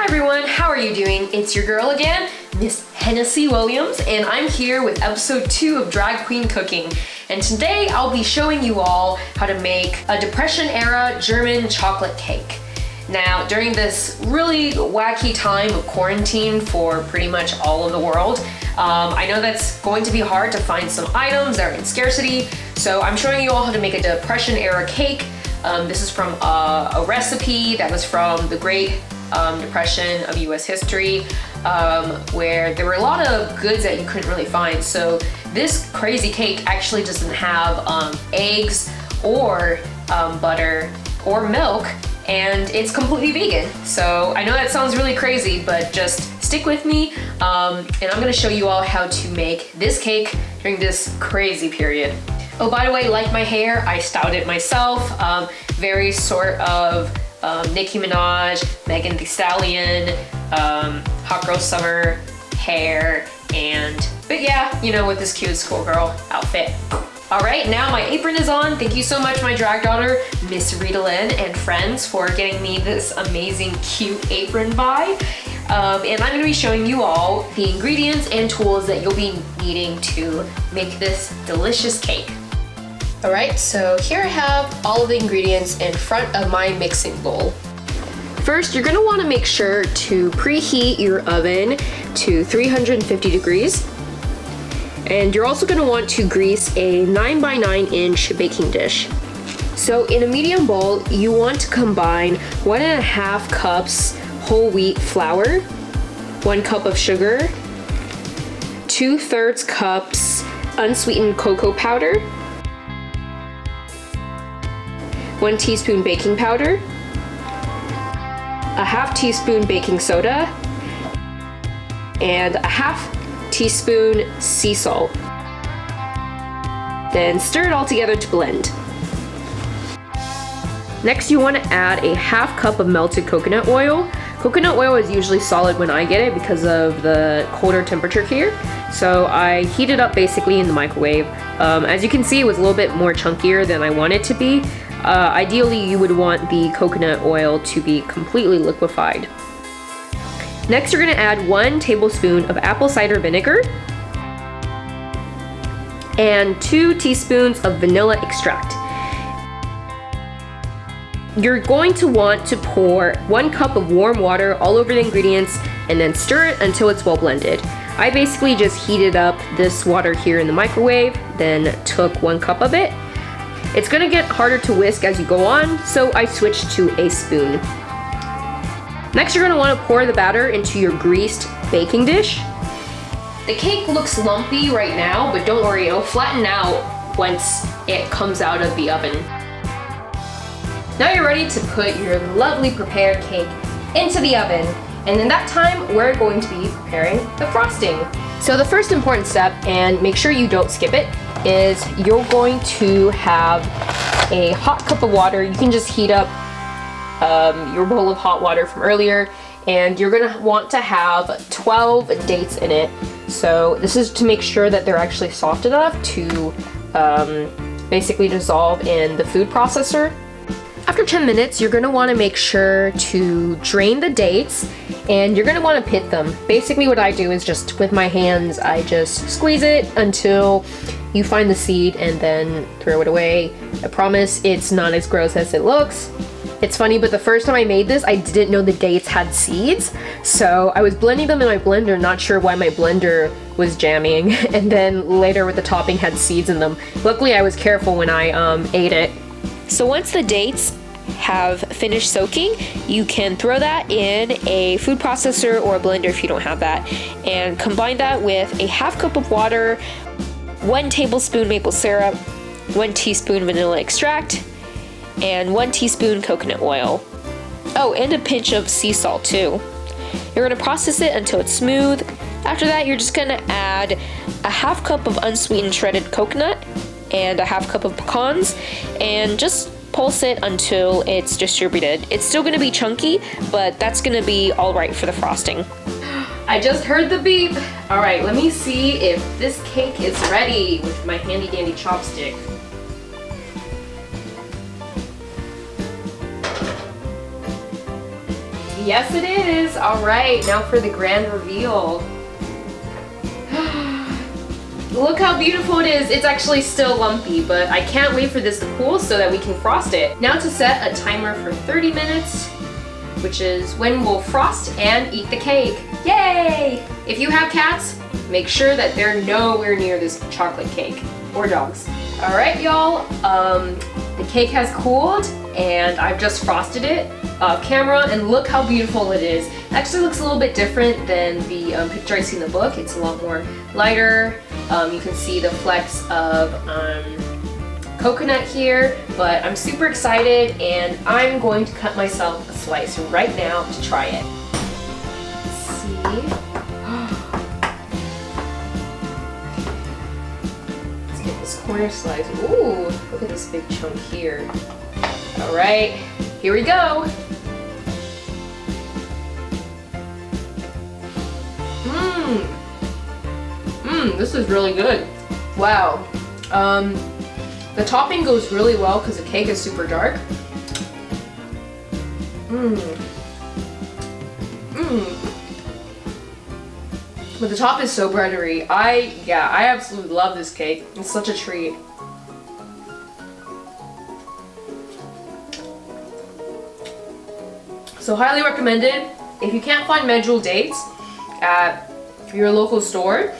everyone, how are you doing? It's your girl again, Miss Hennessy Williams, and I'm here with episode 2 of Drag Queen Cooking. And today I'll be showing you all how to make a Depression-era German chocolate cake. Now, during this really wacky time of quarantine for pretty much all of the world, I know that's going to be hard to find some items that are in scarcity, so I'm showing you all how to make a Depression-era cake. This is from a recipe that was from the Great Depression of US history, where there were a lot of goods that you couldn't really find. So this crazy cake actually doesn't have eggs or butter or milk, and it's completely vegan. So I know that sounds really crazy, but just stick with me, and I'm gonna show you all how to make this cake during this crazy period. Oh, by the way, like my hair, I styled it myself. Very sort of Nicki Minaj, Megan Thee Stallion, Hot Girl Summer hair, but yeah, you know, with this cute schoolgirl outfit. All right, now my apron is on. Thank you so much, my drag daughter, Miss Rita Lynn, and friends for getting me this amazing cute apron buy. And I'm gonna be showing you all the ingredients and tools that you'll be needing to make this delicious cake. All right, so here I have all of the ingredients in front of my mixing bowl. First, you're gonna wanna make sure to preheat your oven to 350 degrees. And you're also gonna want to grease a 9x9 inch baking dish. So in a medium bowl, you want to combine 1.5 cups whole wheat flour, 1 cup of sugar, 2/3 cups unsweetened cocoa powder, 1 teaspoon baking powder, 1/2 teaspoon baking soda, and 1/2 teaspoon sea salt. Then stir it all together to blend. Next, you want to add a 1/2 cup of melted coconut oil. Coconut oil is usually solid when I get it because of the colder temperature here. So I heat it up basically in the microwave. As you can see, it was a little bit more chunkier than I want it to be. Ideally, you would want the coconut oil to be completely liquefied. Next, you're gonna add 1 tablespoon of apple cider vinegar and 2 teaspoons of vanilla extract. You're going to want to pour 1 cup of warm water all over the ingredients and then stir it until it's well blended. I basically just heated up this water here in the microwave, then took 1 cup of it. It's gonna get harder to whisk as you go on, so I switched to a spoon. Next, you're gonna wanna pour the batter into your greased baking dish. The cake looks lumpy right now, but don't worry, it'll flatten out once it comes out of the oven. Now you're ready to put your lovely prepared cake into the oven. And in that time, we're going to be preparing the frosting. So the first important step, and make sure you don't skip it, is you're going to have a hot cup of water. You can just heat up your bowl of hot water from earlier, and you're gonna want to have 12 dates in it. So this is to make sure that they're actually soft enough to basically dissolve in the food processor. After 10 minutes, you're gonna wanna make sure to drain the dates, and you're gonna wanna pit them. Basically what I do is just with my hands, I just squeeze it until you find the seed and then throw it away. I promise it's not as gross as it looks. It's funny, but the first time I made this, I didn't know the dates had seeds. So I was blending them in my blender, not sure why my blender was jamming. And then later with the topping had seeds in them. Luckily I was careful when I ate it. So once the dates have finished soaking, you can throw that in a food processor or a blender if you don't have that, and combine that with a 1/2 cup of water, 1 tablespoon maple syrup, 1 teaspoon vanilla extract, and 1 teaspoon coconut oil. Oh, and a pinch of sea salt too. You're gonna process it until it's smooth. After that, you're just gonna add a 1/2 cup of unsweetened shredded coconut and a 1/2 cup of pecans, and just pulse it until it's distributed. It's still gonna be chunky, but that's gonna be all right for the frosting. I just heard the beep. All right, let me see if this cake is ready with my handy dandy chopstick. Yes, it is. All right, now for the grand reveal. Look how beautiful it is. It's actually still lumpy, but I can't wait for this to cool so that we can frost it. Now to set a timer for 30 minutes, which is when we'll frost and eat the cake. Yay! If you have cats, make sure that they're nowhere near this chocolate cake, or dogs. All right, y'all, the cake has cooled and I've just frosted it off camera, and look how beautiful it is. It actually looks a little bit different than the picture I see in the book. It's a lot more lighter. You can see the flecks of coconut here, but I'm super excited and I'm going to cut myself a slice right now to try it. Let's see. Let's get this corner slice. Ooh, look at this big chunk here. All right, here we go. This is really good. Wow. The topping goes really well because the cake is super dark. But the top is so buttery. I absolutely love this cake. It's such a treat. So highly recommended. If you can't find medjool dates at your local store,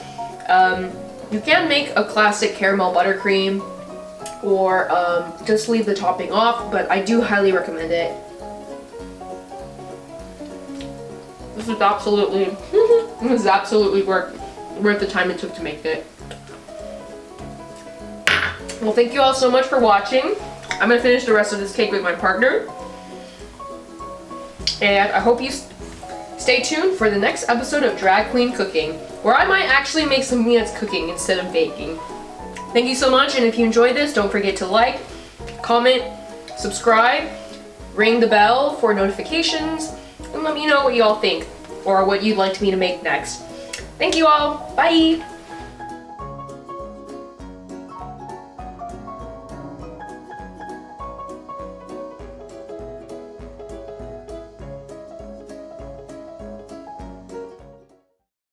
you can make a classic caramel buttercream or just leave the topping off, but I do highly recommend it. This is absolutely, worth the time it took to make it. Well, thank you all so much for watching. I'm gonna finish the rest of this cake with my partner. And I hope you stay tuned for the next episode of Drag Queen Cooking, where I might actually make some peanuts cooking instead of baking. Thank you so much, and if you enjoyed this, don't forget to like, comment, subscribe, ring the bell for notifications, and let me know what you all think, or what you'd like me to make next. Thank you all, bye!